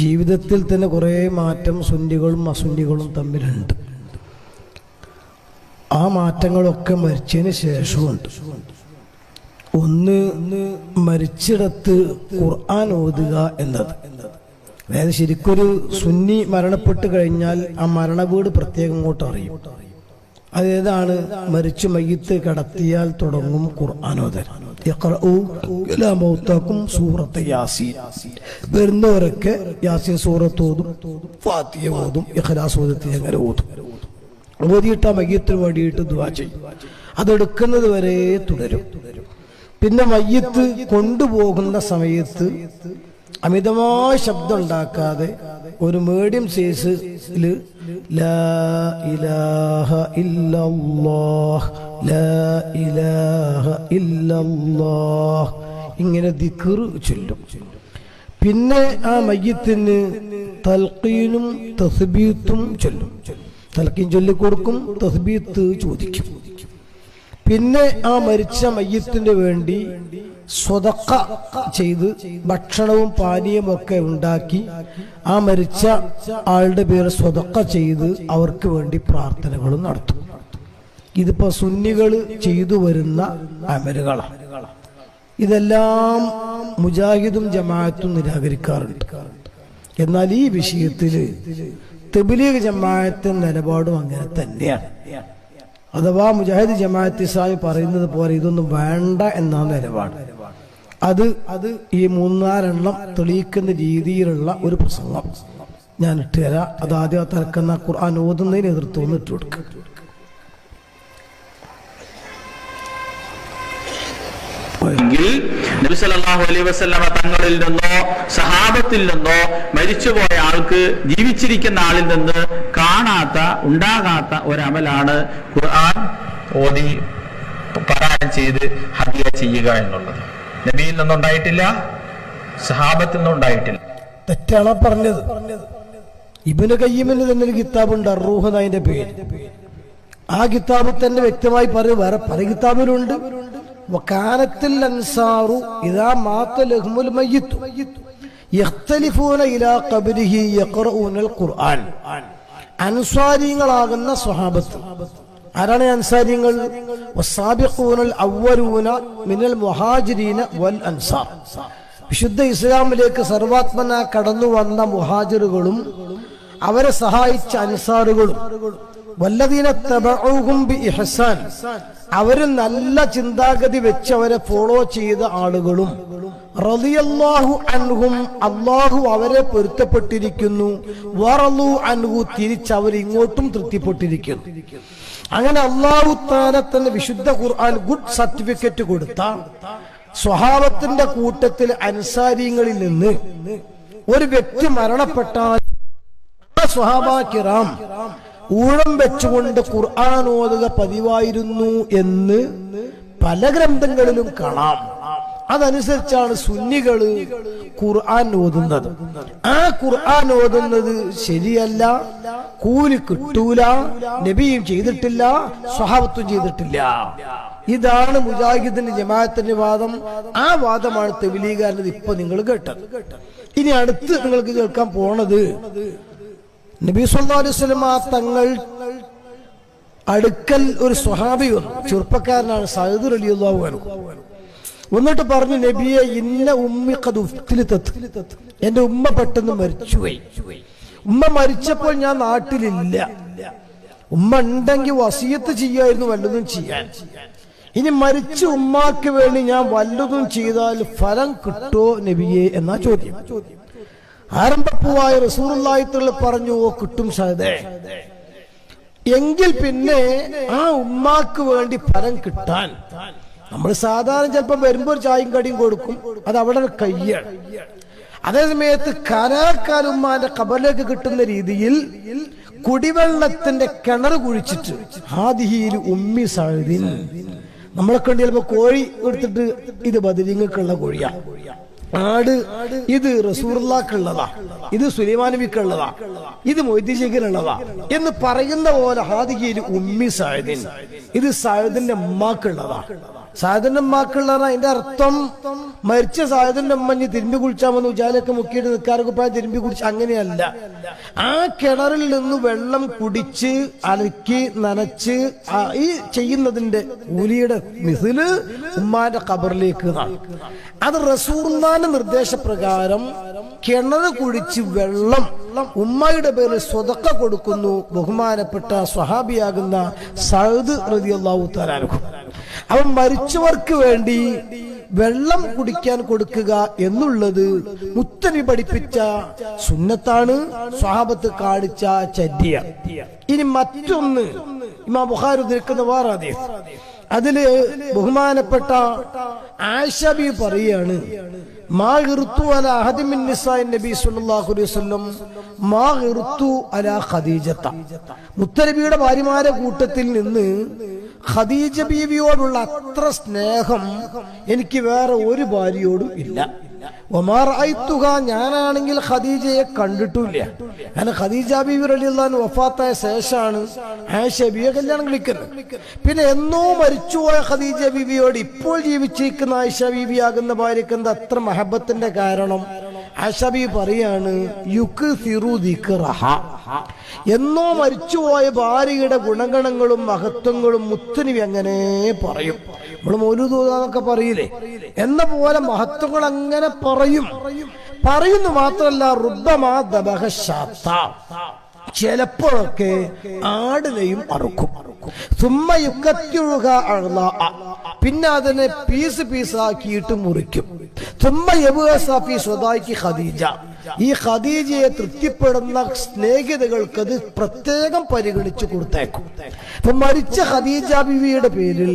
ജീവിതത്തിൽ തന്നെ കുറേ മാറ്റം സുന്നികളും അസുന്നികളും തമ്മിലുണ്ട്. ആ മാറ്റങ്ങളൊക്കെ മരിച്ചതിന് ശേഷമുണ്ട്. ഒന്ന്, മരിച്ചിടത്ത് ഖുർആൻ ഓതുക എന്നത്. അതായത് ശരിക്കൊരു സുന്നി മരണപ്പെട്ട് കഴിഞ്ഞാൽ ആ മരണവീട് പ്രത്യേകം ഇങ്ങോട്ട് അറിയും. അതേതാണ്? മരിച്ചു മയ്യിത്ത് കിടത്തിയാൽ തുടങ്ങും ഖുർആൻ ഓതൽ. സൂറത്ത് യാസീൻ. വരുന്നവരൊക്കെ യാസീൻ സൂറത്ത് ഓതും, ഫാത്തിഹ ഓതും, ഇഖ്ലാസ് ഓതത്തി അങ്ങനെ ഓതും. ഓതിയിട്ട് ആ മയ്യത്തിന് വേണ്ടിയിട്ട് ദുആ ചെയ്യും. അതെടുക്കുന്നത് വരെ തുടരും. പിന്നെ മയ്യത്ത് കൊണ്ടുപോകുന്ന സമയത്ത് അമിതമായ ശബ്ദം ഉണ്ടാക്കാതെ ഒരു മീഡിയം സൈസിൽ ലാ ഇലാഹ ഇല്ലല്ലാഹ് ലാ ഇലാഹ ഇല്ലല്ലാഹ് ഇങ്ങനെ ദിക്ർ ചൊല്ലും. പിന്നെ ആ മയ്യത്തിന് തൽഖീനും തസ്ബീത്തും ചൊല്ലും. തൽഖീൻ ചൊല്ലിക്കൊടുക്കും, തസ്ബീത്ത് ചോദിക്കും. പിന്നെ ആ മരിച്ച മയ്യത്തിന് വേണ്ടി സ്വതക്ക ചെയ്ത് ഭക്ഷണവും പാനീയവും ഒക്കെ ഉണ്ടാക്കി ആ മരിച്ച ആളുടെ പേര് സ്വതക്ക ചെയ്ത് അവർക്ക് വേണ്ടി പ്രാർത്ഥനകളും നടത്തും. ഇതിപ്പോ സുന്നികൾ ചെയ്തു വരുന്ന അമലുകളാണ്. ഇതെല്ലാം മുജാഹിദും ജമാഅത്തും നിരാകരിക്കാറുണ്ട്. എന്നാൽ ഈ വിഷയത്തിൽ തബ്ലീഗ് ജമാഅത്തിന്റെ നിലപാടും അങ്ങനെ തന്നെയാണ്. അഥവാ മുജാഹിദ് ജമാഅത്ത് ഇസ്ലാമി പറയുന്നത് പോലെ ഇതൊന്നും വേണ്ട എന്നാണ് നിലപാട്. അത് ഈ 3-4 തെളിയിക്കുന്ന രീതിയിലുള്ള ഒരു പ്രസംഗം ഞാൻ ഇട്ടുതരാം. അത് ആദ്യം തലക്കുന്ന ഖുർആൻ ഓതുന്നതിന് എതിർത്ത് ഇട്ട് കൊടുക്കുക. നബി സല്ലല്ലാഹു അലൈഹി വസല്ലമ തങ്ങളിൽ നിന്നോ സഹാബത്തിൽ നിന്നോ മരിച്ചുപോയ ആൾക്ക് ജീവിച്ചിരിക്കുന്ന ആളിൽ നിന്ന് കാണാത്ത ഉണ്ടാകാത്ത ഒരമലാണ് ഖുർആൻ ഓതി പാരായണം ചെയ്ത് ഹദിയ ചെയ്യുക എന്നുള്ളത്. നബിയിൽ നിന്നുണ്ടായിട്ടില്ല, സഹാബത്തിൽ നിന്നുണ്ടായിട്ടില്ല. തെറ്റാണ് പറഞ്ഞത്. ഇബ്നു ഖയ്യിമിന് തന്നെ ഒരു കിതാബുണ്ട്, അർ-റൂഹ് എന്നതിന്റെ പേര്. ആ കിതാബിൽ തന്നെ വ്യക്തമായി പറയും, വേറെ പല കിതാബിലുണ്ട്. വകാനത്തുൽ അൻസാറു ഇദാ മാത ലഹുൽ മയ്യിത്ത് യഖ്തലിഫൂന ഇലാ ഖബ്രിഹി യഖറഊനൽ ഖുർആൻ. അൻസാരികളാകുന്ന സ്വഹാബത്ത് ആരാണ് അൻസാരികൾ? വസ്സാബിഖൂനൽ അവ്വലൂന മിനൽ മുഹാജിരീന വൽ അൻസാർ. വിശുദ്ധ ഇസ്ലാമിലേക്ക് സർവാത്മന കടന്നു വന്ന മുഹാജിറുകളും അവരെ സഹായിച്ച അൻസാറുകളും വല്ലദീന തബഊഹും ബിഇഹ്സാൻ, അവര് നല്ല ചിന്താഗതി വെച്ച് അവരെ ഫോളോ ചെയ്ത ആളുകളും റളിയല്ലാഹു അൻഹും, അല്ലാഹു അവരെ പൊരുത്തപ്പെട്ടിരിക്കുന്നു, വറളു അൻഹു, തിരിച്ചവർ ഇങ്ങോട്ടും തൃപ്തിപ്പെട്ടിരിക്കുന്നു. അങ്ങനെ അല്ലാഹു തആല തന്നെ വിശുദ്ധ ഖുർആൻ ഗുഡ് സർട്ടിഫിക്കറ്റ് കൊടുത്ത സ്വഹാബത്തിന്റെ കൂട്ടത്തിൽ അൻസാരികളിൽ നിന്ന് ഒരു വ്യക്തി മരണപ്പെട്ടാൽ സ്വഹാബാ കിറാം ഊഴം വെച്ചുകൊണ്ട് ഖുർആൻ ഓതുക പതിവായിരുന്നു എന്ന് പല ഗ്രന്ഥങ്ങളിലും കാണാം. അതനുസരിച്ചാണ് സുന്നികള് ഖുർആൻ ഓതുന്നത്. ആ ഖുർആൻ ഓതുന്നത് ശരിയല്ല, കൂലി കിട്ടൂല, നബിയും ചെയ്തിട്ടില്ല, സ്വഹാബത്തും ചെയ്തിട്ടില്ല. ഇതാണ് മുജാഹിദിന്റെ ജമാഅത്തിന്റെ വാദം. ആ വാദമാണ് തബ്ലീഗുകാരനത് ഇപ്പൊ നിങ്ങൾ കേട്ടത്. ഇനി അടുത്ത് നിങ്ങൾക്ക് കേൾക്കാൻ പോണത് നബി സല്ലല്ലാഹു അലൈഹി വസല്ലം തങ്ങൾ അടുക്കൽ ഒരു സ്വഹാബി വന്നു, ചെറുപ്പക്കാരനാണ്, സഅദ് റളിയല്ലാഹു അൻഹു. വന്നിട്ട് പറഞ്ഞു, നബിയെ ഇന്ന ഉമ്മി ഖദ് ഉഫ്തിലത്, എന്റെ ഉമ്മ പെട്ടെന്ന് മരിച്ചുപോയി. ഉമ്മ മരിച്ചപ്പോൾ ഞാൻ നാട്ടിലില്ല. ഉമ്മ ഉണ്ടെങ്കിൽ വസിയത്ത് ചെയ്യായിരുന്നു, വല്ലതും ചെയ്യാൻ. ഇനി മരിച്ച ഉമ്മാക്ക് വേണ്ടി ഞാൻ വല്ലതും ചെയ്താൽ ഫലം കിട്ടോ നബിയെ എന്നാ ചോദ്യം. ആരംഭപ്പൂവായ റസൂലുള്ളാഹി തആല പറഞ്ഞു, ഓ കിട്ടും സഅദേ. എങ്കിൽ പിന്നെ ആ ഉമ്മാക്ക് വേണ്ടി ഫലം കിട്ടാൻ നമ്മൾ സാധാരണ ചിലപ്പോൾ വരുമ്പോൾ ചായയും കടിയും കൊടുക്കും, അത് അവിടെ കയ്യാണ്. അതേ സമയത്ത് കാലാകാലം ഉമ്മാന്റെ ഖബറിലേക്ക് കിട്ടുന്ന രീതിയിൽ കുടിവെള്ളത്തിന്റെ കിണർ കുഴിച്ചിട്ട് ഹാദിഹിൽ ഉമ്മി സഅദിൻ, നമ്മളെ കണ്ട് ചിലപ്പോ കോഴി എടുത്തിട്ട് ഇത് ബദരീങ്ങൾക്കുള്ള കോഴിയാ, ആട് ഇത് റസൂലുള്ളാഹിക്കുള്ളതാ, ഇത് സുലൈമാൻ നബിക്കുള്ളതാ, ഇത് മൊയ്തീൻ ശേഖിനുള്ളതാ എന്ന് പറയുന്ന പോലെ ഹാദിഹിൽ ഉമ്മി സഅദിൻ, ഇത് സഅദിന്റെ ഉമ്മാക്കുള്ളതാ. സായദിന്റെ ഉമ്മാക്കുള്ള അതിന്റെ അർത്ഥം മരിച്ച സായദിന്റെ ഉമ്മ തിരുമ്പി കുളിച്ചാമെന്ന് ഉജാലൊക്കെ മുക്കിയിട്ട് നിൽക്കാറൊക്കെ പോയാൽ തിരുമ്പി കുടിച്ച് അങ്ങനെയല്ല. ആ കിണറിൽ നിന്ന് വെള്ളം കുടിച്ച് അലക്കി നനച്ച് ഈ ചെയ്യുന്നതിന്റെ കൂലിയുടെ മിസില് ഉമ്മാന്റെ ഖബറിലേക്ക്. അത് റസൂലുള്ളാഹിന്റെ നിർദ്ദേശപ്രകാരം കിണർ കുടിച്ച് വെള്ളം ഉമ്മയുടെ പേരിൽ സ്വതക്ക കൊടുക്കുന്നു ബഹുമാനപ്പെട്ട സ്വഹാബിയാകുന്ന സഅദ് റളിയല്ലാഹു തആല അൻഹു. അവൻ മരിച്ചവർക്ക് വേണ്ടി വെള്ളം കുടിക്കാൻ കൊടുക്കുക എന്നുള്ളത് മുത്തനബി പഠിപ്പിച്ച സുന്നത്താണ്, സ്വഹാബത്ത് കാണിച്ച ചര്യ. ഇനി മറ്റൊന്ന് ഇമാം ബുഖാരി ഉദ്ധരിക്കുന്ന വേറെ ഹദീസ്, അതില് ബഹുമാനപ്പെട്ട ആയിഷ ബീവി പറയാണ്, മാ ഗിർതു അലാ അഹദി മിൻ നിസാഇൻ നബി സല്ലല്ലാഹു അലൈഹി വസല്ലം മാ ഗിർതു അലാ ഖദീജത. മുത്തനബിയുടെ ഭാര്യമാരെ കൂട്ടത്തിൽ നിന്ന് ഖദീജ ബീവിയോടുള്ള അത്ര സ്നേഹം എനിക്ക് വേറെ ഒരു ഭാര്യയോടും ഇല്ല. ഞാനാണെങ്കിൽ ഖദീജയെ കണ്ടിട്ടില്ല. കാരണം ഖദീജ ബീവി റളിയല്ലാഹു അൻഹ വഫാത്തായ ശേഷമാണ് ആയിഷ ബീവിയെ കല്യാണം കഴിക്കുന്നത്. പിന്നെ എന്നോ മരിച്ചുപോയ ഖദീജ ബീവിയോട് ഇപ്പോൾ ജീവിച്ചിരിക്കുന്ന ആയിഷ ബീവിയാകുന്ന ഭാര്യക്ക് എന്താ അത്ര മഹബത്തിന്റെ കാരണം? ആയിഷ ബീവി പറയാണ്, യുക്സിറു ദിക്റഹ. എന്നോ മരിച്ചുപോയ ഭാര്യയുടെ ഗുണഗണങ്ങളും മഹത്വങ്ങളും മുത്തനബി അങ്ങനെ പറയും. നമ്മള് മൗലൂദ് ഓതാന്നൊക്കെ പറയില്ലേ, എന്ന പോലെ മഹത്വങ്ങൾ അങ്ങനെ പറയുന്നു മാത്രല്ല, റുബ്ബമാ ദബഹ ശാത്ത, ചിലപ്പോഴൊക്കെ ആടിനെയും അറുക്കും. പിന്നെ അതിനെ പീസാക്കിയിട്ട് മുറിക്കും. ഖദീജ, ഈ ഖദീജയെ തൃപ്തിപ്പെടുന്ന സ്നേഹിതകൾക്ക് അത് പ്രത്യേകം പരിഗണിച്ചു കൊടുത്തേക്കും. ഇപ്പൊ മരിച്ച ഖദീജ ബിവിയുടെ പേരിൽ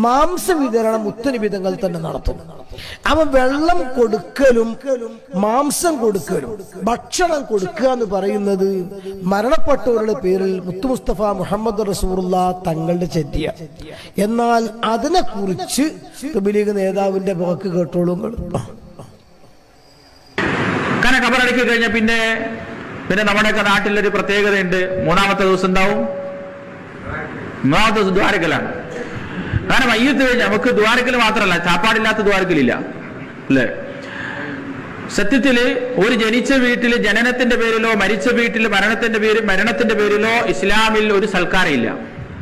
മാംസ വിതരണം മുത്തനബി തങ്ങൾ തന്നെ നടത്തും. അവൻ വെള്ളം കൊടുക്കലും മാംസം കൊടുക്കലും ഭക്ഷണം കൊടുക്കുക എന്ന് പറയുന്നത് മരണപ്പെട്ടവരുടെ പേരിൽ മുത്തു മുസ്തഫ മുഹമ്മദ് റസൂലുള്ളാഹി തങ്ങളുടെ ചര്യ. എന്നാൽ അതിനെ കുറിച്ച് തബ്ലീഗ് നേതാവിന്റെ വാക്ക് കേട്ടോളും. കാരണം ഖബറടക്കി കഴിഞ്ഞാൽ പിന്നെ നമ്മുടെയൊക്കെ നാട്ടിലൊരു പ്രത്യേകതയുണ്ട്. മൂന്നാമത്തെ ദിവസം ഉണ്ടാവും, മൂന്നാമത്തെ ദിവസം ദ്വാരക്കലാണ്. കാരണം മയ്യത്ത് കഴിഞ്ഞ് നമുക്ക് ദ്വാരക്കൽ മാത്രമല്ല, ചാപ്പാടില്ലാത്ത ദ്വാരക്കലില്ല അല്ലേ? സത്യത്തില് ഒരു ജനിച്ച വീട്ടില് ജനനത്തിന്റെ പേരിലോ മരിച്ച വീട്ടിൽ മരണത്തിന്റെ പേരിലോ ഇസ്ലാമിൽ ഒരു സൽക്കാരം ഇല്ല.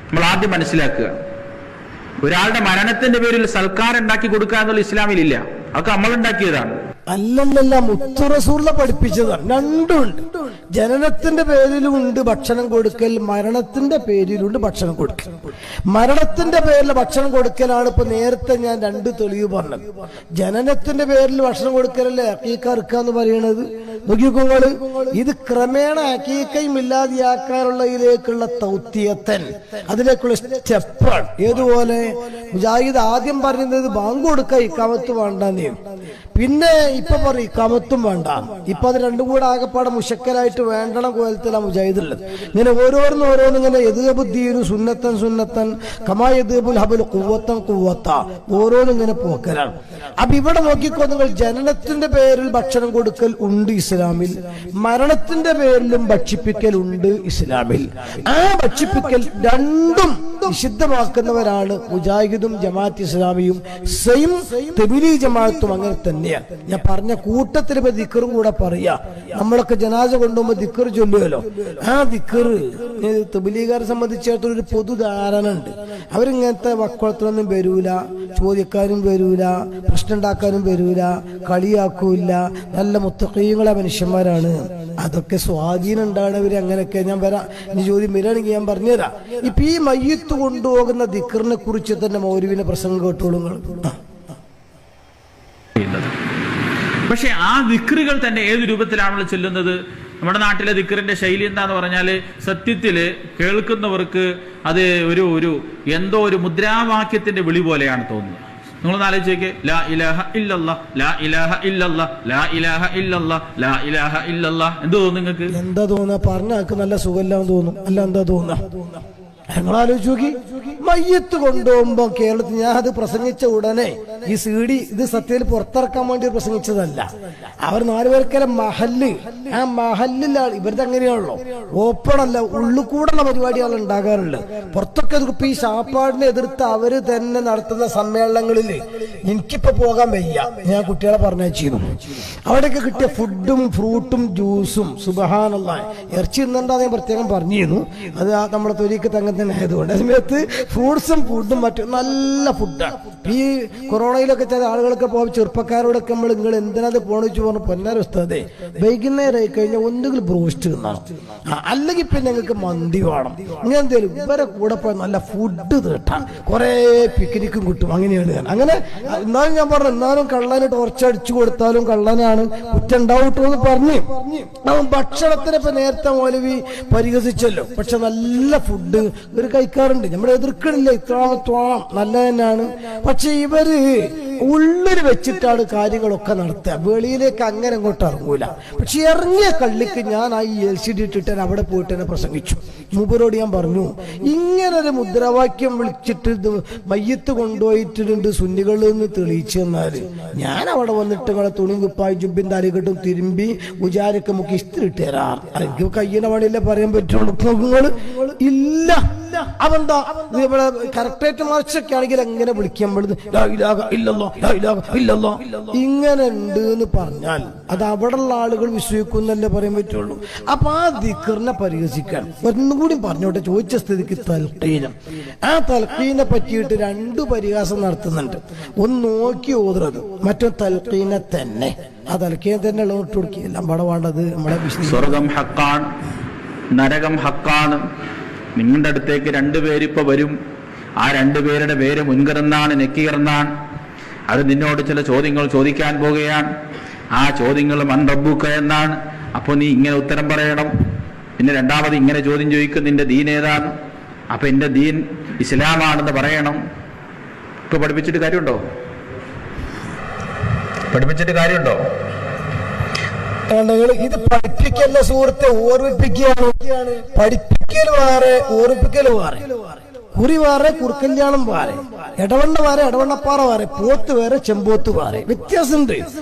നമ്മൾ ആദ്യം മനസ്സിലാക്കുക, ഒരാളുടെ മരണത്തിന്റെ പേരിൽ സൽക്കാരം ഉണ്ടാക്കി കൊടുക്കുക എന്നുള്ള ഇസ്ലാമിലില്ല. അതൊക്കെ നമ്മൾ ഉണ്ടാക്കിയതാണ്. അല്ലല്ല, മുത്തു റസൂല പഠിപ്പിച്ചതാണ്. രണ്ടുണ്ട്. ജനനത്തിന്റെ പേരിലും ഉണ്ട് ഭക്ഷണം കൊടുക്കൽ, മരണത്തിന്റെ പേരിലുണ്ട് ഭക്ഷണം കൊടുക്കൽ. മരണത്തിന്റെ പേരിൽ ഭക്ഷണം കൊടുക്കലാണ് ഇപ്പൊ നേരത്തെ ഞാൻ രണ്ട് തെളിവ് പറഞ്ഞത്. ജനനത്തിന്റെ പേരിൽ ഭക്ഷണം കൊടുക്കലല്ലേ അക്കീക്ക അറുക്കാന്ന് പറയണത്. നോക്കിക്കോങ്ങള്, ഇത് ക്രമേണ അക്കീക്കയും ഇല്ലാതെയാക്കാനുള്ള ഇതിലേക്കുള്ള തൗത്തിയത്തൻ, അതിലേക്കുള്ള സ്റ്റെപ്പാണ്. ഏതുപോലെ മുജാഹിദ് ആദ്യം പറഞ്ഞത് ബാങ്ക് കൊടുക്കുക, ഇക്കാമത്ത് വേണ്ടെന്നേ. പിന്നെ ഇപ്പൊ പറയും ഇക്കാമത്തും വേണ്ട. ഇപ്പൊ അത് രണ്ടും കൂടെ ആകെപ്പാടെ മുശക്കലായിട്ട് വേണ്ടണം കോലത്തിലാണ് മുജാഹിദുള്ളത്. ഇങ്ങനെ ഓരോന്നും ഇങ്ങനെ എദ്ബുദ്ദീനു സുന്നത്തൻ കമാ യദ്ബുൽ ഹബൽ ഖുവ്വത്തൻ ഖുവ്വത്ത ഓരോന്നും ഇങ്ങനെ പോക്കലാണ്. അപ്പൊ ഇവിടെ നോക്കിക്കോ നിങ്ങൾ, ജനനത്തിന്റെ പേരിൽ ഭക്ഷണം കൊടുക്കൽ ഉണ്ട് ഇസ്ലാമിൽ, മരണത്തിന്റെ പേരിലും ഭക്ഷിപ്പിക്കൽ ഉണ്ട് ഇസ്ലാമിൽ. ആ ഭക്ഷിപ്പിക്കൽ രണ്ടും നിഷിദ്ധമാക്കുന്നവരാണ് മുജാഹിദും ജമാഅത്ത് ഇസ്ലാമിയും സെയിം തബ്ലീഗ് ജമാഅത്തും. അങ്ങനെ തന്നെയാണ് ഞാൻ പറഞ്ഞ കൂട്ടത്തിൽ ഇപ്പൊ ദിക്റും കൂടെ പറയാ. നമ്മളൊക്കെ ജനാസ കൊണ്ടുപോകുമ്പോ ദിക്ർ ചൊല്ലുമല്ലോ. ആ ദിക്ർ തബ്ലീഗുകാരെ സംബന്ധിച്ചിടത്തോളം ഒരു പൊതുധാരണ ഉണ്ട്. അവരിങ്ങനത്തെ വക്കുളത്തിലൊന്നും വരൂല, ചോദിക്കാനും വരൂല, പ്രശ്നം ഉണ്ടാക്കാനും വരൂല, കളിയാക്കൂല, നല്ല മുത്തഖീങ്ങളെ മനുഷ്യന്മാരാണ്. അതൊക്കെ സ്വാധീനം ഉണ്ടാകുന്നവര് അങ്ങനെയൊക്കെ. ഞാൻ വരാം, ഇനി ചോദ്യം വരികയാണെങ്കിൽ ഞാൻ പറഞ്ഞുതരാം. ഇപ്പൊ ഈ മയ്യത്ത് കൊണ്ടുപോകുന്ന ദിക്റിനെ കുറിച്ച് തന്നെ മൗലവിന്റെ പ്രസംഗം കേട്ടോളൂ. പക്ഷെ ആ ദിക്റുകൾ തന്നെ ഏത് രൂപത്തിലാണല്ലോ ചൊല്ലുന്നത്? നമ്മുടെ നാട്ടിലെ ദിക്റിന്റെ ശൈലി എന്താന്ന് പറഞ്ഞാല് സത്യത്തില് കേൾക്കുന്നവർക്ക് അത് ഒരു എന്തോ ഒരു മുദ്രാവാക്യത്തിന്റെ വിളി പോലെയാണ് തോന്നുന്നത്. നിങ്ങളൊന്ന് ആലോചിച്ചേക്ക്, ലാ ഇലാഹ ഇല്ലല്ലാഹ്, ലാ ഇലാഹ ഇല്ലല്ലാഹ്, ലാ ഇലാഹ ഇല്ലല്ലാഹ്, ലാ ഇലാഹ ഇല്ലല്ലാഹ്. എന്ത് തോന്നുന്നു നിങ്ങൾക്ക്? എന്താ തോന്നുക? പറഞ്ഞാക്ക് നല്ല സുഖമില്ലാന്ന് തോന്നും. അല്ല എന്താ തോന്നുക? ഞങ്ങൾ ആലോചിച്ച് നോക്കി, മയ്യത്ത് കൊണ്ടുപോകുമ്പോ കേരളത്തിൽ ഞാൻ അത് പ്രസംഗിച്ച ഉടനെ ഈ CD ഇത് സത്യത്തിൽ പുറത്തിറക്കാൻ വേണ്ടി പ്രസംഗിച്ചതല്ല. അവർ 4 പേർക്കല്ല മഹല്ല്, ആ മഹല്ലിലാണ് ഇവരുടെ അങ്ങനെയാണല്ലോ, ഓപ്പൺ അല്ല, ഉള്ളിൽ കൂടെയുള്ള പരിപാടികൾ ഉണ്ടാകാറുള്ളത്. പുറത്തൊക്കെ ഇപ്പൊ ഈ ശാപ്പാടിനെ എതിർത്ത് അവര് തന്നെ നടത്തുന്ന സമ്മേളനങ്ങളിൽ എനിക്കിപ്പോ പോകാൻ വയ്യ, ഞാൻ കുട്ടികളെ പറഞ്ഞയച്ചിരുന്നു. അവിടെയൊക്കെ കിട്ടിയ ഫുഡും ഫ്രൂട്ടും ജ്യൂസും സുബ്ഹാനല്ലാഹ്, ഇറച്ചി തിന്നണ്ട ഞാൻ പ്രത്യേകം പറഞ്ഞിരുന്നു, അത് നമ്മുടെ തൊലിക്ക് തങ്ങത്തിന് ആയതുകൊണ്ട്. സമയത്ത് ഫ്രൂട്ട്സും ഫുഡും മറ്റും നല്ല ഫുഡാണ്. ഈ കൊറോണയിലൊക്കെ ചില ആളുകളൊക്കെ പോകുമ്പോൾ ചെറുപ്പക്കാരോടൊക്കെ നമ്മൾ നിങ്ങൾ എന്തിനത് പോണിച്ചു പറഞ്ഞു, പൊന്നാര ഉസ്താദേ വൈകുന്നേരം ആയി കഴിഞ്ഞാൽ ഒന്നുകിൽ ബ്രോസ്റ്റ് തിന്നണം, അല്ലെങ്കിൽ പിന്നെ ഞങ്ങൾക്ക് മന്തി വേണം, ഇങ്ങനെ എന്തേലും. ഇവരെ കൂടെ പോയി നല്ല ഫുഡ് തീട്ടാം, കുറെ പിക്നിക്കും കിട്ടും. അങ്ങനെയാണ് ഞാൻ അങ്ങനെ. എന്നാലും ഞാൻ പറഞ്ഞു, എന്നാലും കള്ളന് ടോർച്ചടിച്ചു കൊടുത്താലും കള്ളനാണ്, കുറ്റം ഉണ്ടാവട്ടോ എന്ന് പറഞ്ഞ് അവൻ ഭക്ഷണത്തിനെ ഇപ്പൊ നേരത്തെ മൗലവി പരിഹസിച്ചല്ലോ. പക്ഷെ നല്ല ഫുഡ് ഇവർ കഴിക്കാറുണ്ട്, നമ്മൾ എതിർക്കണില്ല, ഇത്രാമത്വം നല്ല തന്നെയാണ്. പക്ഷെ ഇവര് ഉള്ളിൽ വെച്ചിട്ടാണ് കാര്യങ്ങളൊക്കെ നടത്തുക, വെളിയിലേക്ക് അങ്ങനെ അങ്ങോട്ട് ഇറങ്ങൂല. പക്ഷെ ഇറങ്ങിയ കള്ളിക്ക് ഞാൻ ആ LCD ഇട്ടിട്ട് അവിടെ പോയിട്ട് തന്നെ പ്രസംഗിച്ചു. മൂപ്പരോട് ഞാൻ പറഞ്ഞു, ഇങ്ങനൊരു മുദ്രാവാക്യം വിളിച്ചിട്ട് മയ്യത്ത് കൊണ്ടുപോയിട്ടുണ്ട് സുന്നികളിൽ നിന്ന് തെളിയിച്ചു തന്നാല് ഞാൻ അവിടെ വന്നിട്ട് നിങ്ങളെ തുണിയും കുപ്പായി ജുബിൻ താലികെട്ടും തിരുമ്പി ഉജാരൊക്കെ മുക്കി ഇസ്തിരി ഇട്ട് തരാം. എനിക്ക് കയ്യിനെ പണിയില്ലേ പറയാൻ പറ്റുള്ളൂ. നിങ്ങള് ഇല്ല, അവന്താ കറക്റ്റായിട്ട് മറിച്ചൊക്കെ ആണെങ്കിൽ എങ്ങനെ വിളിക്കുമ്പോൾ ഇങ്ങനെ ഉണ്ട് എന്ന് പറഞ്ഞാൽ അത് അവിടെയുള്ള ആളുകൾ വിശ്വസിക്കുന്നല്ലേ പറയാൻ പറ്റുള്ളൂ. അപ്പൊ ആ ദിക്റിനെ പരിഹസിക്കാൻ ഒന്നുകൂടി പറഞ്ഞോട്ടെ, ചോദിച്ച സ്ഥിതിക്ക് തൽഖീനം, ആ തൽഖീനെ പറ്റിയിട്ട് 2 പരിഹാസം നടത്തുന്നുണ്ട്. ഒന്ന് നോക്കി ഓതുന്നത്, മറ്റോ തൽഖീനെ തന്നെ. ആ തൽഖീനെ തന്നെ ഇട്ട് കൊടുക്കുക, എല്ലാം അവിടെ വേണ്ടത് നമ്മളെ സ്വർഗം ഹക്കാണ്, നരകം ഹക്കാണ്. നിങ്ങളുടെ അടുത്തേക്ക് 2 പേര് ഇപ്പൊ വരും. ആ 2 പേരുടെ പേര് മുൻകറെന്നാണ്, നക്കീറെന്നാണ്. അത് നിന്നോട് ചില ചോദ്യങ്ങൾ ചോദിക്കാൻ പോകുകയാണ്. ആ ചോദ്യങ്ങൾ മൻ റബ്ബുക എന്നാണ്. അപ്പൊ നീ ഇങ്ങനെ ഉത്തരം പറയണം. പിന്നെ രണ്ടാമത് ഇങ്ങനെ ചോദ്യം ചോദിക്കും, നിന്റെ ദീൻ ഏതാണ്? അപ്പൊ എന്റെ ദീൻ ഇസ്ലാമാണെന്ന് പറയണം. ഇപ്പൊ പഠിപ്പിച്ചിട്ട് കാര്യമുണ്ടോ? പഠിപ്പിച്ചിട്ട് കാര്യമുണ്ടോ? ഇത് പഠിപ്പിക്കല്ല സുഹൃത്തെ, ഓർമ്മിപ്പിക്കുകയാണ്. പഠിപ്പിക്കൽ വേറെ, ഓർമ്മിപ്പിക്കൽ വേറെ. കുറി വേറെ, കുറുക്കല്യാണം വേറെ, ഇടവണ്ണ വേറെ, ഇടവണ്ണപ്പാറ വേറെ, പോത്ത് വേറെ, ചെമ്പോത്ത് വേറെ, വ്യത്യാസമുണ്ട്.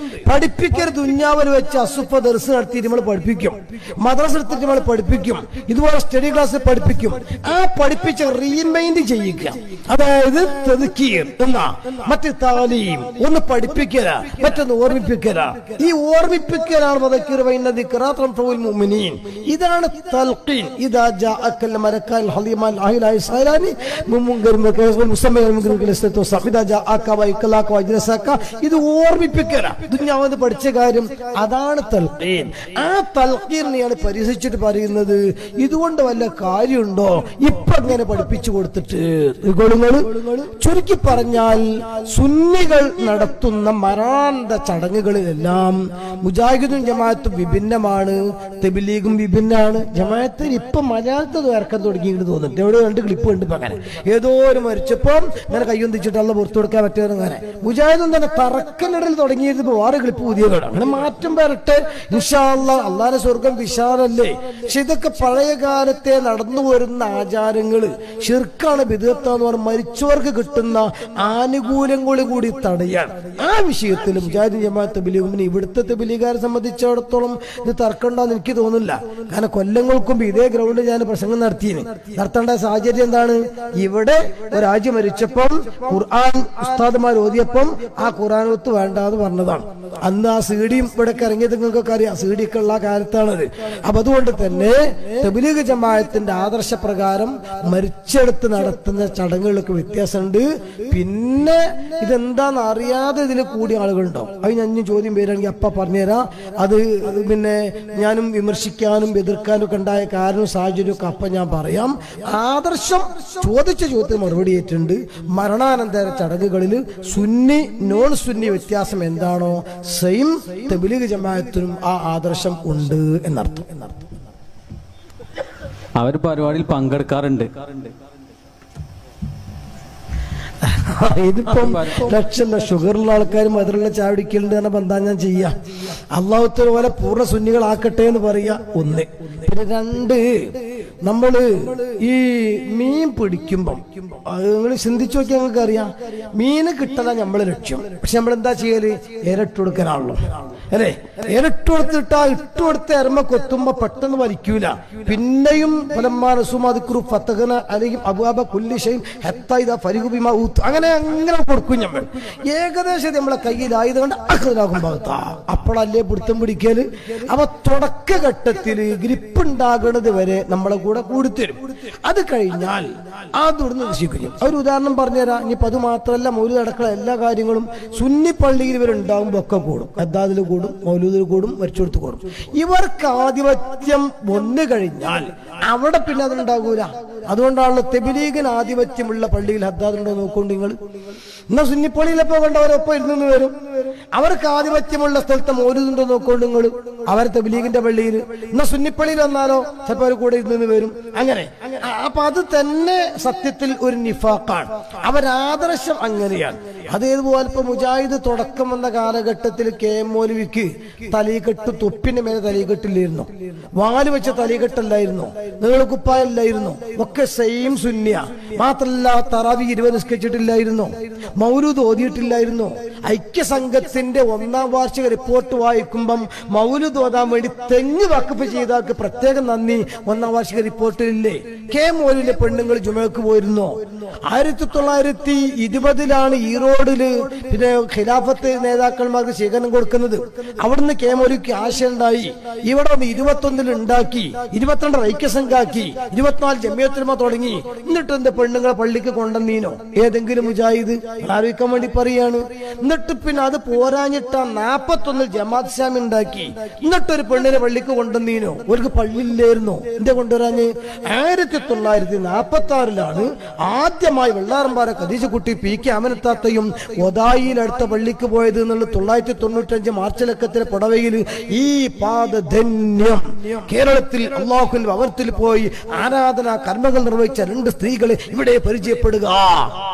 പഠിപ്പിക്കൽ ദുന്യാവിൽ വെച്ച് അസുഫ ദർസ് നടത്തിയിട്ട് നമ്മൾ പഠിപ്പിക്കും, മദ്രസ എടുത്തിട്ട് നമ്മൾ പഠിപ്പിക്കും, ഇതുപോലെ സ്റ്റഡി ക്ലാസ് പഠിപ്പിക്കും. ആ പഠിപ്പിച്ച റീമൈൻഡ് ചെയ്യിക്കുക, അതായത് തദ്കീർ എന്നാ, മറ്റ് താലീം, ഒന്ന് പഠിപ്പിക്കല, മറ്റൊന്ന് ഓർമ്മിപ്പിക്കല. ഈ ഓർമ്മിപ്പിക്കലാണ് വദക്കിർ വഇന്ന ദിക്റാ തൻഫഉൽ മുഅ്മിനീൻ. ഇതാണ് തൽഖീൻ. ഇദാ ജാഅക്കൽ മലക്കാൻ ഹലീമാൻ അഹിലായി സൈലാനി ഇത് ഓർമ്മിപ്പിക്കല, ദുനിയാവെന്ന് പഠിച്ച കാര്യം. അതാണ് തൽഖീൻ. ആ തൽഖീനെയാണ് പരിഹസിച്ചിട്ട് പറയുന്നത്, ഇതുകൊണ്ട് വല്ല കാര്യമുണ്ടോ ഇപ്പൊ ഇങ്ങനെ പഠിപ്പിച്ചു കൊടുത്തിട്ട്. ചുരുക്കി പറഞ്ഞാൽ സുന്നികൾ നടത്തുന്ന മറാന്ത ചടങ്ങുകളിലെല്ലാം മുജാഹിദും ജമാഅത്തും വിഭിന്നമാണ്, തബ്ലീഗും വിഭിന്നമാണ്. ജമാഅത്തിൽ ഇപ്പൊ മലയാളത്തിൽ ഇറക്കാൻ തുടങ്ങിയിട്ട് തോന്നുന്നുണ്ട്. എവിടെ 2 ക്ലിപ്പ് ഉണ്ട്. അങ്ങനെ ഏതോ ഒരു മരിച്ചപ്പം ഇങ്ങനെ കയ്യൊന്നിച്ചിട്ട് അല്ല പുറത്തു കൊടുക്കാൻ പറ്റുന്നങ്ങനെ. മുജാഹിദും തന്നെ തറക്കല്ലിടൽ തുടങ്ങിയത് 6 ക്ലിപ്പ് പുതിയതാണ്. അങ്ങനെ മാറ്റം വരട്ടെ ഇൻഷാ അല്ലാഹ്. അള്ളാഹുവിന്റെ സ്വർഗം വിശാലല്ലേ. പക്ഷെ ഇതൊക്കെ പഴയ കാലത്തെ നടന്നു വരുന്ന ആചാരങ്ങള് ഷിർക്കാണ്, ബിദ്അത്താന്ന് പറഞ്ഞ് മരിച്ചവർക്ക് കിട്ടുന്ന ആനുകൂല്യങ്ങൾ കൂടി തടയാൻ. ആ വിഷയത്തിൽ മുജാഹിദ് ജമാഅത്ത് തബ്ലീഗും ഇവിടുത്തെ തബ്ലീഗുകാരെ സംബന്ധിച്ചിടത്തോളം ഇത് തർക്കമുണ്ടാന്ന് എനിക്ക് തോന്നുന്നില്ല. കാരണം കൊല്ലങ്ങൾക്ക് മുമ്പ് ഇതേ ഗ്രൗണ്ടിൽ ഞാൻ പ്രസംഗം നടത്തേണ്ട സാഹചര്യം എന്താണ്? ഇവിടെ ഒരാഴ്ച മരിച്ചപ്പം ഖുർആൻ ഉസ്താദുമാർ ഓതിയപ്പം ആ ഖുർആനത്ത് വേണ്ടാന്ന് പറഞ്ഞതാണ്. അന്ന് ആ സീഡിയും ഇവിടെ ഇറങ്ങിയത് നിങ്ങൾക്കൊക്കെ അറിയാം, സീഡിയൊക്കെ ഉള്ള കാലത്താണത്. അപ്പൊ അതുകൊണ്ട് തന്നെ തബ്ലീഗ് ജമാഅത്തിന്റെ ആദർശപ്രകാരം മരിച്ചെടുത്ത് നടത്തുന്ന ചടങ്ങുകൾക്ക് വ്യത്യാസമുണ്ട്. പിന്നെ ഇതെന്താന്ന് അറിയാതെ ഇതിൽ കൂടിയ ആളുകളുണ്ടാവും. അത് ഞാൻ ചോദ്യം പേരാണെങ്കിൽ അപ്പ പറഞ്ഞുതരാം. അത് പിന്നെ ഞാനും വിമർശിക്കാനും എതിർക്കാനും ഒക്കെ ഉണ്ടായ കാരണവും സാഹചര്യവും ഒക്കെ അപ്പ ഞാൻ പറയാം. ആദർശം ചോദിച്ച ചോദ്യത്തിന് മറുപടി ഏറ്റുണ്ട്. മരണാനന്തര ചടങ്ങുകളിൽ സുന്നി നോൺ സുന്നി വ്യത്യാസം എന്താണോ സെയിം തബ്ലീഗ് ജമാഅത്തിനും ആ ആദർശം ഉണ്ട് എന്നർത്ഥം. അവർ പരിപാടിയിൽ പങ്കെടുക്കാറുണ്ട്. ഇതിപ്പം ലക്ഷല്ല ഷുഗറുള്ള ആൾക്കാരും അതിലുള്ള ചാടിക്കലുണ്ട് എന്ന ബന്ധം ഞാൻ ചെയ്യാം. അള്ളാഹുത്തല പോലെ പൂർണ്ണ സുന്നികളാക്കട്ടെ എന്ന് പറയാ. 1. പിന്നെ 2, നമ്മള് ഈ മീൻ പിടിക്കുമ്പം നിങ്ങൾ ചിന്തിച്ചു നോക്കിയാൽ നിങ്ങൾക്ക് അറിയാം, മീന് കിട്ടല നമ്മളെ ലക്ഷ്യം. പക്ഷെ നമ്മൾ എന്താ ചെയ്യല്? ഇരട്ട് കൊടുക്കാനാണല്ലോ അല്ലേ? ഇരട്ട് കൊടുത്തിട്ടാ ഇട്ടുകൊടുത്ത എരമ കൊത്തുമ്പോ പെട്ടെന്ന് വലിക്കൂല. പിന്നെയും അല്ലെങ്കിൽ അബുഅബ കുല്ലിശൈൻ അങ്ങനെ അങ്ങനെ കൊടുക്കും നമ്മൾ. ഏകദേശം നമ്മളെ കയ്യിലായതുകൊണ്ട് അഹ്ലാകും ഭാഗത്താ അപ്പോഴല്ലേ പിടുത്തം പിടിക്കല്. അപ്പൊ തുടക്കഘട്ടത്തില് ഗ്രിപ്പ് ഉണ്ടാകുന്നത് വരെ നമ്മളെ കൂടെ കൂടിത്തരും. അത് കഴിഞ്ഞാൽ അതൊന്ന് നശിക്കും. ഒരു ഉദാഹരണം പറഞ്ഞുതരാം. ഇനിയിപ്പോ അത് മാത്രമല്ല, മൗലൂദ് അടക്കള എല്ലാ കാര്യങ്ങളും സുന്നി പള്ളിയിൽ ഇവരുണ്ടാകുമ്പോ ഒക്കെ കൂടും. ഹദ്ദാദിൽ കൂടും, മൗലൂദിൽ കൂടും, മരിച്ചെടുത്ത് കൂടും. ഇവർക്ക് ആധിപത്യം വന്നു കഴിഞ്ഞാൽ അവിടെ പിന്നെ അതുണ്ടാകൂല. അതുകൊണ്ടാണല്ലോ തെബിലീഗിന് ആധിപത്യമുള്ള പള്ളിയിൽ ഹദ്ദാദ് ഉണ്ടോ നോക്കൊണ്ട് നിങ്ങൾ. എന്നാ സുന്നിപ്പള്ളിയിലെപ്പോ കണ്ടവരൊപ്പം ഇരുന്ന് വരും. അവർക്ക് ആധിപത്യമുള്ള സ്ഥലത്ത് മൗലൂദുണ്ടോ നോക്കൊണ്ട് നിങ്ങൾ. അവർ തെബിലീഗിന്റെ പള്ളിയിൽ. എന്നാ സുന്നിപ്പള്ളിയിൽ വന്നാലോ ചിലപ്പോൾ അവർ കൂടെ ഇരുന്ന് വരും. അങ്ങനെ അപ്പൊ അത് തന്നെ സത്യത്തിൽ ഒരു നിഫാഖാണ്. അവരാദർശം അങ്ങനെയാണ്. അതേതുപോലെ ഇപ്പൊ മുജാഹിദ് തുടക്കം വന്ന കാലഘട്ടത്തിൽ കെ എം മൗലവിക്ക് തലീകെട്ട്, തൊപ്പിന്റെ മേലെ തലീകെട്ടില്ലായിരുന്നു, വാല് വെച്ച തലീകെട്ടല്ലായിരുന്നു, നീളക്കുപ്പായല്ലായിരുന്നു, ഒക്കെ സെയിം സുന്നിയ. മാത്രല്ല തറാവി 20 നിസ്കരിച്ചിട്ടില്ലായിരുന്നു, മൗലൂദ് ഓതിയിട്ടില്ലായിരുന്നു. ഐക്യസംഘത്തിന്റെ 1ാം വാർഷിക റിപ്പോർട്ട് വായിക്കുമ്പം മൗലൂദ് ഓതാൻ വേണ്ടി തെങ്ങ് വഖഫ് ചെയ്താൾക്ക് പ്രത്യേകം നന്ദി 1ാം വാർഷിക റിപ്പോർട്ടിലില്ലേ? കെ മൗലവിന്റെ പെണ്ണുങ്ങൾ ജുമക്ക് പോയിരുന്നു. 1920 ഈറോഡില് പിന്നെ ഖിലാഫത്ത് നേതാക്കന്മാർക്ക് സ്വീകരണം കൊടുക്കുന്നത്. അവിടുന്ന് കെ മൗലവിക്ക് ആശയുണ്ടായി. ഇവിടെ 21 ഉണ്ടാക്കി, 22 ഐക്യസംഘാക്കി, 24 ജമിയത്തുലമ തുടങ്ങി. എന്നിട്ട് എന്റെ പെണ്ണുങ്ങളെ പള്ളിക്ക് കൊണ്ടുവന്നീനോ ഏതെങ്കിലും മുജാഹിദ്? ആലോചിക്കാൻ വേണ്ടി പറയാണ്. എന്നിട്ട് പിന്നെ അത് പോരാഞ്ഞിട്ട് 41 ജമാഅത്ത് ഇസ്ലാമി ഉണ്ടാക്കി. എന്നിട്ടൊരു പെണ്ണിനെ പള്ളിക്ക് കൊണ്ടുവന്നീനോ? അവർക്ക് പള്ളിയില്ലായിരുന്നു. എന്റെ കൊണ്ടുവരാഞ്ഞ് 1946 ആദ്യമായി വെള്ളാറമ്പാറ ഖദീജക്കുട്ടി പി കെ അമനത്താത്തയും ഒതായിയിൽ അടുത്ത പള്ളിക്ക് പോയത് എന്നുള്ളത് 1995 മാർച്ച് ലക്കത്തിലെ പുടവയിൽ. ഈ പാദധന്യം കേരളത്തിൽ അള്ളാഹുവിന്റെ ഭവനത്തിൽ പോയി ആരാധനാ കർമ്മങ്ങൾ നിർവഹിച്ച 2 സ്ത്രീകളെ ഇവിടെ പരിചയപ്പെടുക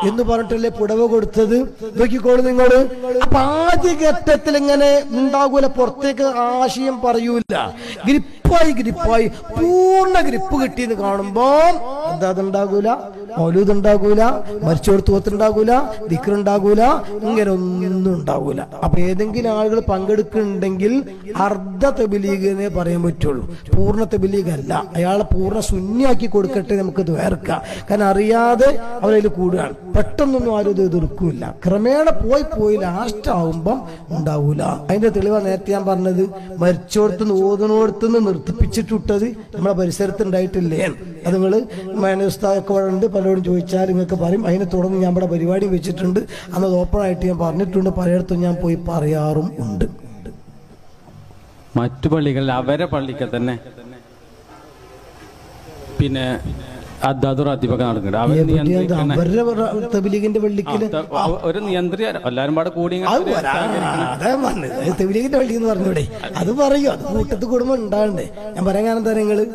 എന്ന് പറഞ്ഞിട്ടല്ലേ പുടവ കൊടുത്തത്. നോക്കിക്കോളൂ നിങ്ങൾ. അപ്പൊ ആദ്യഘട്ടത്തിൽ ഇങ്ങനെ ഉണ്ടാകൂല, പുറത്തേക്ക് ആശയം പറയൂല. ഗ്രിപ്പായി പൂർണ്ണ ഗ്രിപ്പ് കിട്ടിയെന്ന് കാണുമ്പോ എന്താ അതുണ്ടാകൂല? മൗലൂദ് ഉണ്ടാകൂല, മരിച്ചോടത്തുണ്ടാകൂല, ദിക്റുണ്ടാകൂല, ഇങ്ങനെ ഒന്നും ഉണ്ടാകൂല. അപ്പൊ ഏതെങ്കിലും ആളുകൾ പങ്കെടുക്കുന്നുണ്ടെങ്കിൽ അർദ്ധ തബ്ലീഗിനെ പറയാൻ പറ്റുള്ളൂ, പൂർണ്ണ തബ്ലീഗ് അല്ല. അയാളെ പൂർണ്ണ സുന്നിയാക്കി കൊടുക്കട്ടെ, നമുക്ക് ദ്വേർക്കാം. കാരണം അറിയാതെ അവരതിൽ കൂടുകയാണ്. പെട്ടെന്നൊന്നും ആരും ഇത് എതിർക്കൂല. ക്രമേണ പോയി ലാസ്റ്റ് ആവുമ്പം ഉണ്ടാവൂല. അതിന്റെ തെളിവാ നേരത്തെ ഞാൻ പറഞ്ഞത്. മരിച്ചോടത്തുനിന്ന് ഓതുന്നോടത്തുനിന്ന് നിർത്തിപ്പിച്ചിട്ടുട്ടത് നമ്മളെ പരിസരത്ത് ഉണ്ടായിട്ടില്ലേ? അത് നിങ്ങള് മേനസ്ഥാനൊക്കെ ഉണ്ട്, പലരോടും ചോദിച്ചാൽ നിങ്ങൾക്ക് പറയും. അതിനെ തുടർന്ന് ഞാൻ ഇവിടെ പരിപാടി വെച്ചിട്ടുണ്ട്, അന്നത് ഓപ്പൺ ആയിട്ട് ഞാൻ പറഞ്ഞിട്ടുണ്ട്. പലയിടത്തും ഞാൻ പോയി പറയാറും ഉണ്ട്. മറ്റു പള്ളികളിൽ അവരെ പള്ളിക്ക് തന്നെ പിന്നെ അദ്ദാദുർ അദ്ദീബൊക്കെ നടക്കുന്നുണ്ട്. ഒരു നിയന്ത്രി എല്ലാരും പാടെ കൂടി തെബിലീഗിന്റെ പള്ളി എന്ന് പറഞ്ഞൂടെ? അത് പറയൂ, അത് കൂട്ടത്ത് കുടുംബം ഉണ്ടാകണ്ടേ? ഞാൻ പറയാൻ കാരണം എന്താ, നിങ്ങള്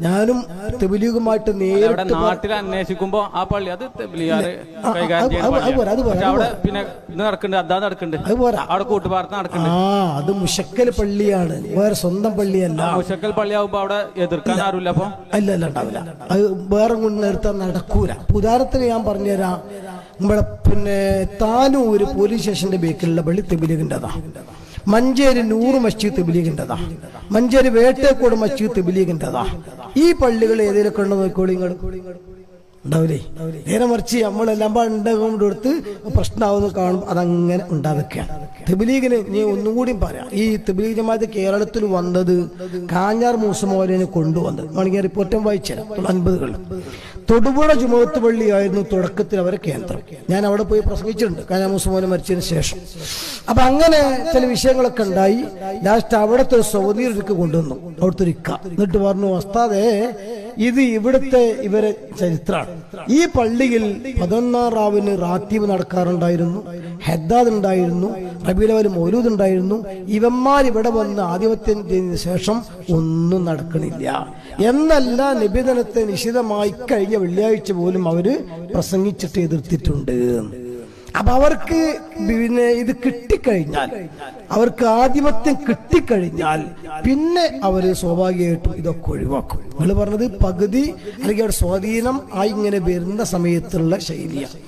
ഞാനും തെബിലീഗുമായിട്ട് നേരിട്ട് നാട്ടിൽ അന്വേഷിക്കുമ്പോ ആ പള്ളി അത് തെബിലീഗുകാര് കൈകാര്യം പിന്നെ ഇത് നടക്കുന്നുണ്ട്, അദ്ദാദ് നടക്കുന്നുണ്ട്, അവിടെ കൂട്ടുപാർത്ത നടക്കുന്നുണ്ട്. അത് മുശക്കൽ പള്ളിയാണ്, വേറെ സ്വന്തം പള്ളിയല്ല. മുശക്കൽ പള്ളിയാവുമ്പോ അവിടെ എതിർക്കാൻ ആരുമില്ല. അപ്പൊ അല്ല ഉണ്ടാവില്ല, അത് വേറെ കൊണ്ട് നിർത്താൻ നടക്കൂല. ഉദാഹരണത്തിന് ഞാൻ പറഞ്ഞുതരാം. നമ്മുടെ പിന്നെ താനൂര് പോലീസ് സ്റ്റേഷന്റെ ബേക്കിലുള്ള പള്ളി തെബിലീഗിൻ്റെതാ. മഞ്ചേരി നൂറ് മസ്ജിദ് തെബിലീഗിൻ്റെതാ. മഞ്ചേരി വേട്ടേക്കോട് മസ്ജിദ് തെബിലീഗിൻ്റെതാ. ഈ പള്ളികൾ ഏതെങ്കിലുമൊക്കെ ഉണ്ടോ നോക്കോളി നിങ്ങൾ. ഉണ്ടാവില്ലേ? നേരെ മറിച്ച് നമ്മളെല്ലാം കൊണ്ടെടുത്ത് പ്രശ്നമാവുന്ന കാണുമ്പോൾ അതങ്ങനെ ഉണ്ടാകുകയാണ്. തെബിലീഗിന് ഞാൻ ഒന്നുകൂടിയും പറയാം. ഈ തെബിലീഗ് ജമാഅത്ത് കേരളത്തിൽ വന്നത് കാഞ്ഞാർ മൂസമോലിനെ കൊണ്ടുവന്നത് വേണമെങ്കിൽ റിപ്പോർട്ടും വായിച്ചുതരാം. 1950-കളിൽ തൊടുപുഴ ജുമുഅത്ത് പള്ളിയായിരുന്നു തുടക്കത്തിൽ അവരെ കേന്ദ്രം. ഞാൻ അവിടെ പോയി പ്രസംഗിച്ചിട്ടുണ്ട് കാഞ്ഞാർ മൂസമോലൻ മരിച്ചതിന് ശേഷം. അപ്പൊ അങ്ങനെ ചില വിഷയങ്ങളൊക്കെ ഉണ്ടായി. ലാസ്റ്റ് അവിടുത്തെ സൗദിയിലേക്ക് കൊണ്ടുവന്നു, അവിടുത്തെ ഇക്ക. എന്നിട്ട് പറഞ്ഞു, ഉസ്താദേ ഇത് ഇവിടുത്തെ ഇവരെ ചരിത്രമാണ്. ഈ പള്ളിയിൽ 11-ാം റാവിന് റാത്തീബ് നടക്കാറുണ്ടായിരുന്നു, ഹദ്ദാദ് ഉണ്ടായിരുന്നു, റബീഉൽ അവ്വൽ മൗലൂദ് ഉണ്ടായിരുന്നു. ഇവന്മാർ ഇവിടെ വന്ന് ആധിപത്യം ചെയ്തതിനു ശേഷം ഒന്നും നടക്കണില്ല എന്നല്ല, നിബിധനത്തെ നിശ്ചിതമായി കഴിഞ്ഞ വെള്ളിയാഴ്ച പോലും അവര് പ്രസംഗിച്ചിട്ട് എതിർത്തിട്ടുണ്ട്. അപ്പൊ അവർക്ക് പിന്നെ ഇത് കിട്ടിക്കഴിഞ്ഞാൽ, അവർക്ക് ആധിപത്യം കിട്ടിക്കഴിഞ്ഞാൽ പിന്നെ അവര് സ്വാഭാവികമായിട്ടും ഇതൊക്കെ ഒഴിവാക്കും. നിങ്ങൾ പറഞ്ഞത് പകുതി അല്ലെങ്കിൽ അവിടെ സ്വാധീനം ആയി ഇങ്ങനെ വരുന്ന സമയത്തുള്ള ശൈലിയാണ്.